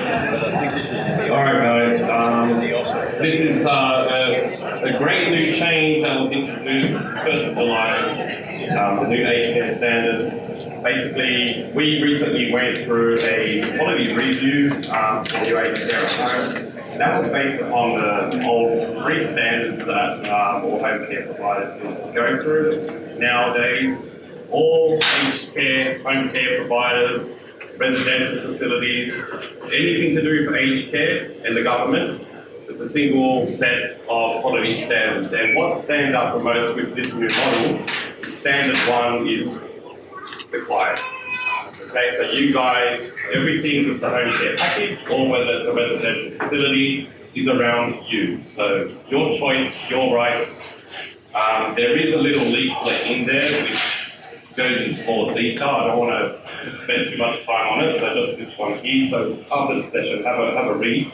Alright guys, this is a great new change that was introduced 1st of July, the new aged care standards. Basically, we recently went through a quality review for new aged care at home. That was based upon the old three standards that all home care providers need to go through. Nowadays, all aged care, home care providers, residential facilities, anything to do with aged care and the government, it's a single set of quality standards. And what stands out the most with this new model, standard one is the client. Okay, so you guys, everything with the home care package or whether it's a residential facility is around you. So your choice, your rights. There is a little leaflet in there which goes into more detail. I don't want to spend too much time on it, so just this one here. So after the session, have a read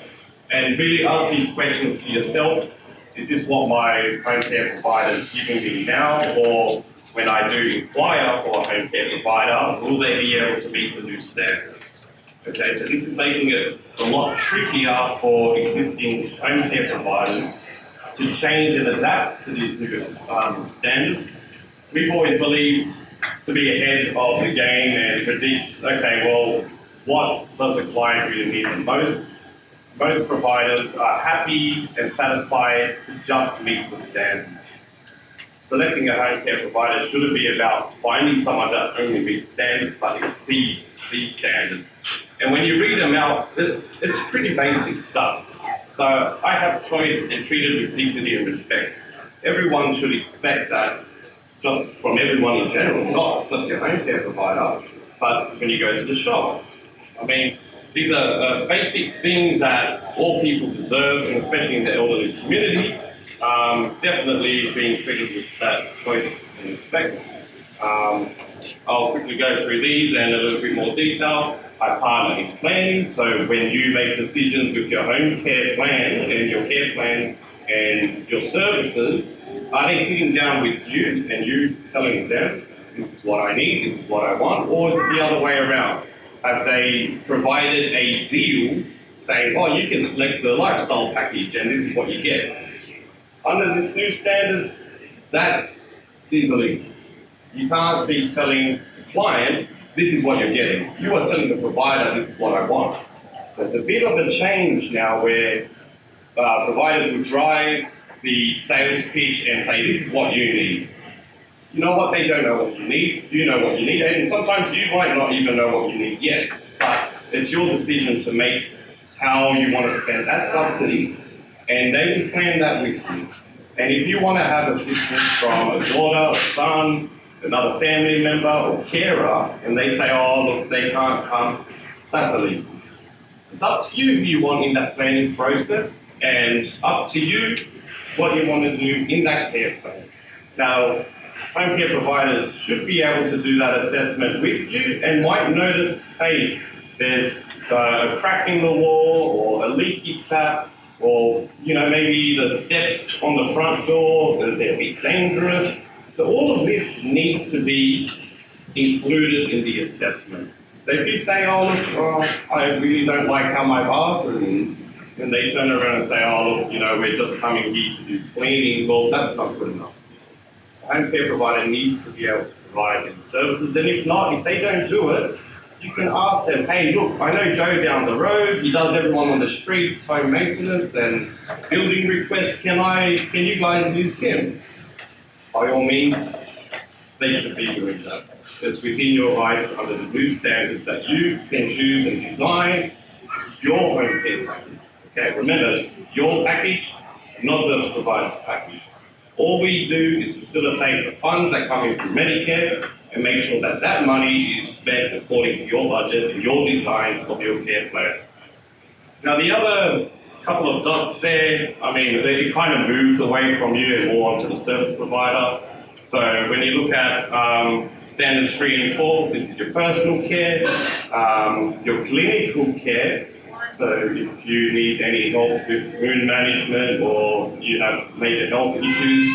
and really ask these questions to yourself. Is this what my home care provider is giving me now, or when I do inquire for a home care provider, will they be able to meet the new standards? Okay, so this is making it a lot trickier for existing home care providers to change and adapt to these new standards. We've always believed to be ahead of the game and predict, okay, well, what does the client really need the most? Most providers are happy and satisfied to just meet the standards. Selecting a home care provider shouldn't be about finding someone that only meets standards but exceeds these standards. And when you read them out, it's pretty basic stuff. So I have choice and treated with dignity and respect. Everyone should expect that just from everyone in general, not just your home care provider, but when you go to the shop. I mean, these are basic things that all people deserve, and especially in the elderly community. Definitely being treated with that choice and respect. I'll quickly go through these and a little bit more detail. I partner in planning, so when you make decisions with your home care plan and your care plan and your services, are they sitting down with you and you telling them, this is what I need, this is what I want, or is it the other way around? Have they provided a deal saying, oh, you can select the lifestyle package and this is what you get? Under this new standards, that is illegal. You can't be telling the client, this is what you're getting. You are telling the provider, this is what I want. So it's a bit of a change now where providers will drive the sales pitch and say, this is what you need. You know what? They don't know what you need. You know what you need. And sometimes you might not even know what you need yet. But it's your decision to make how you want to spend that subsidy. And they will plan that with you. And if you want to have assistance from a daughter, a son, another family member or carer, and they say, oh, look, they can't come, that's illegal. It's up to you who you want in that planning process, and up to you what you want to do in that care plan. Now, home care providers should be able to do that assessment with you and might notice, hey, there's a crack in the wall or a leaky tap, or maybe the steps on the front door, they're a bit dangerous. So all of this needs to be included in the assessment. So if you say, oh, look, I really don't like how my bathroom is, and they turn around and say, oh, look, we're just coming here to do cleaning, well, that's not good enough. A home care provider needs to be able to provide them services, and if not, if they don't do it, you can ask them, hey, look, I know Joe down the road, he does everyone on the streets, home maintenance and building requests, can you guys use him? By all means, they should be doing that. It's within your rights under the new standards that you can choose and design your home care package. Okay, remember, it's your package, not the provider's package. All we do is facilitate the funds that come in from Medicare and make sure that that money is spent according to your budget and your design of your care plan. Now, the other couple of dots there, I mean, it kind of moves away from you and more onto the service provider. So when you look at standards 3 and 4, this is your personal care, your clinical care. So if you need any help with wound management or you have major health issues,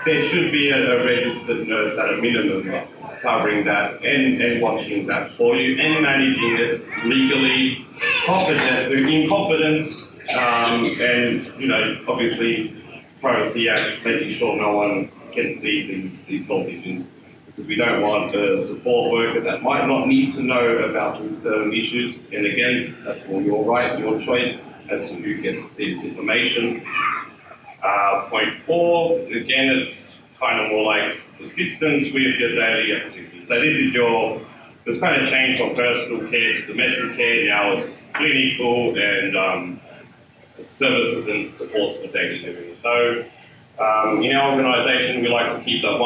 there should be a registered nurse at a minimum covering that and watching that for you and managing it legally, in confidence, and obviously Privacy Act, making sure no one can see these health issues, because we don't want a support worker that might not need to know about these issues. And again, that's all your right, your choice as to who gets to see this information. Point 4, again, it's kind of more like assistance with your daily activities. So this kind of changed from personal care to domestic care. Now it's clinical and services and supports for daily living. So in our organisation, we like to keep the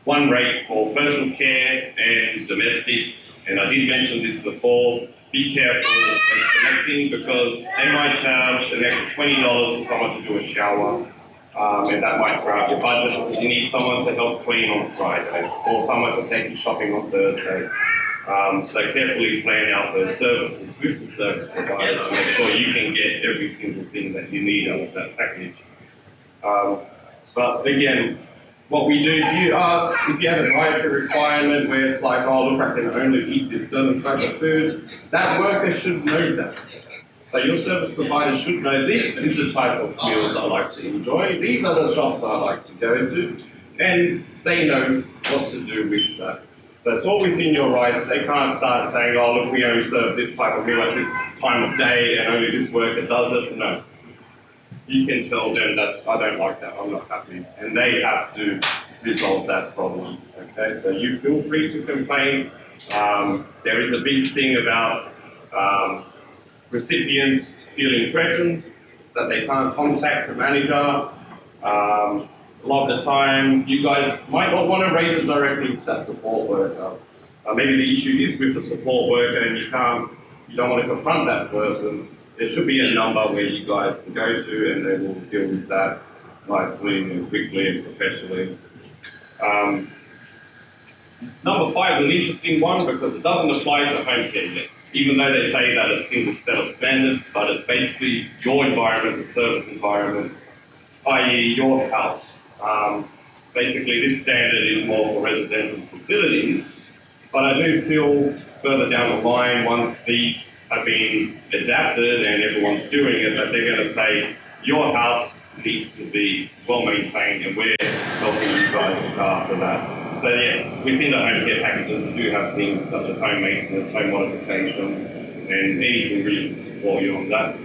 one rate for personal care and domestic. And I did mention this before. Be careful when selecting, because they might charge an extra $20 for someone to do a shower, and that might throw out your budget because you need someone to help clean on Friday or someone to take you shopping on Thursday. So carefully plan out those services with the service provider to make sure you can get every single thing that you need out of that package. But again, what we do, if you have a dietary requirement where it's like, oh look, I can only eat this certain type of food, that worker should know that. So your service provider should know, this is the type of meals I like to enjoy, these are the shops I like to go to, and they know what to do with that. So it's all within your rights. They can't start saying, oh look, we only serve this type of meal at this time of day and only this worker does it. No. You can tell them, I don't like that, I'm not happy. And they have to resolve that problem. Okay, so you feel free to complain. There is a big thing about recipients feeling threatened, that they can't contact the manager. A lot of the time, you guys might not want to raise it directly to that support worker. Maybe the issue is with the support worker and you don't want to confront that person. There should be a number where you guys can go to and they will deal with that nicely and quickly and professionally. Number 5 is an interesting one because it doesn't apply to home care yet, even though they say that it's a single set of standards, but it's basically your environment, the service environment, i.e. your house. Basically this standard is more for residential facilities, but I do feel further down the line, once these have been adapted and everyone's doing it, that they're going to say your house needs to be well maintained and we're helping you guys look after that. So yes, within the home care packages we do have things such as home maintenance, home modification and anything really to support you on that.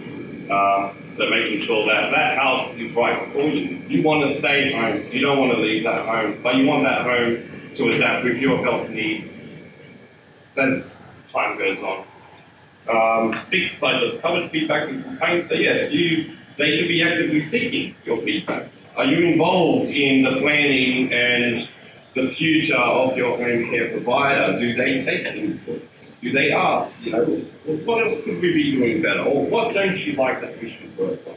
So making sure that that house is right for you. You want to stay home, you don't want to leave that home, but you want that home to adapt with your health needs as time goes on. 6, I just covered feedback and complaints. So yes, they should be actively seeking your feedback. Are you involved in the planning and the future of your home care provider? Do they take input? Do they ask, what else could we be doing better? Or what don't you like that we should work on?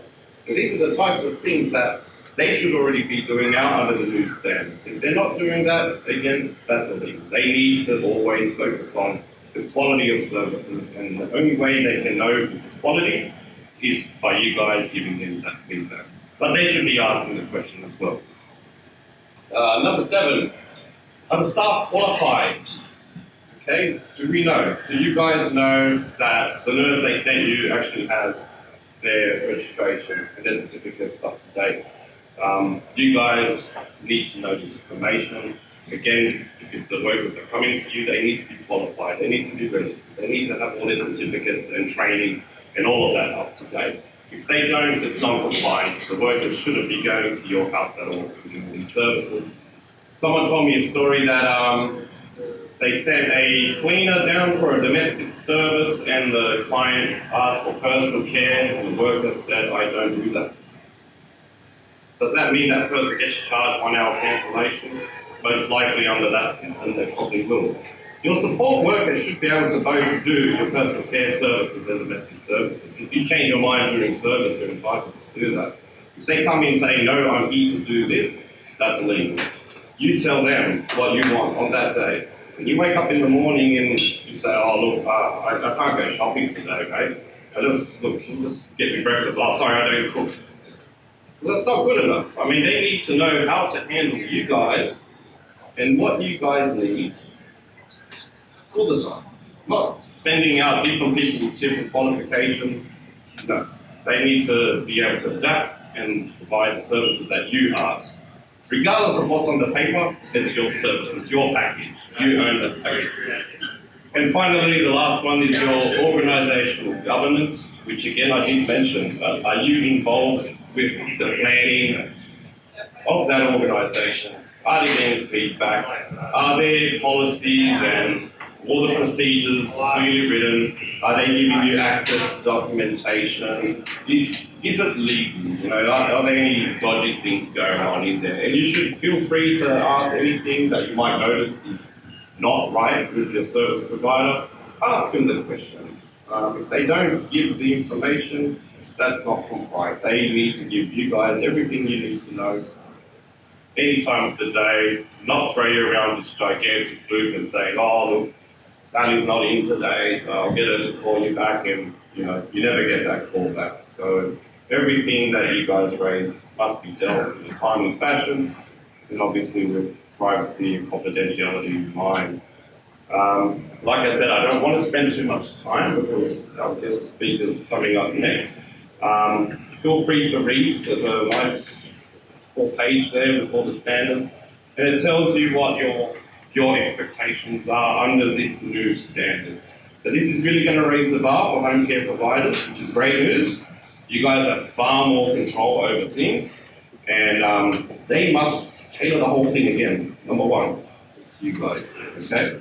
And these are the types of things that they should already be doing now under the new standards. If they're not doing that, again, that's illegal. They need to always focus on the quality of services, and the only way they can know it's quality is by you guys giving them that feedback. But they should be asking the question as well. Number 7, are the staff qualified? Okay, do we know? Do you guys know that the nurse they sent you actually has their registration and their certificates up to date? You guys need to know this information. Again, if the workers are coming to you, they need to be qualified, they need to be registered, they need to have all their certificates and training and all of that up to date. If they don't, it's non-compliance. The workers shouldn't be going to your house at all to do these services. Someone told me a story that they sent a cleaner down for a domestic service and the client asked for personal care and the worker said, I don't do that. Does that mean that person gets charged 1 hour cancellation? Most likely under that system they probably will. Your support worker should be able to both do your personal care services and domestic services. If you change your mind during service, you're entitled to do that. If they come in and say, no, I'm here to do this, that's illegal. You tell them what you want on that day. When you wake up in the morning and you say, oh look, I can't go shopping today, okay? Just get me breakfast. Oh, sorry, I don't cook. Well, that's not good enough. I mean, they need to know how to handle you guys And what you guys need, full design. Not sending out different people with different qualifications. No. They need to be able to adapt and provide the services that you ask. Regardless of what's on the paper, it's your service, it's your package. You own the package. And finally, the last one is your organizational governance, which again I did mention. Are you involved with the planning of that organization? Are there any feedback? Are there policies and all the procedures clearly written? Are they giving you access to documentation? Is it legal? You know, are there any dodgy things going on in there? And you should feel free to ask anything that you might notice is not right with your service provider. Ask them the question. If they don't give the information, that's not compliant. They need to give you guys everything you need to know any time of the day, not throw you around this gigantic loop and say, oh, look, Sally's not in today, so I'll get her to call you back, and you know, you never get that call back. So everything that you guys raise must be dealt in a timely fashion, and obviously with privacy and confidentiality in mind. Like I said, I don't want to spend too much time because our guest speaker's coming up next. Feel free to read. There's a nice full page there with all the standards, and it tells you what your expectations are under this new standard. So this is really going to raise the bar for home care providers, which is great news. You guys have far more control over things, and they must tailor the whole thing again. Number one, it's you guys, okay?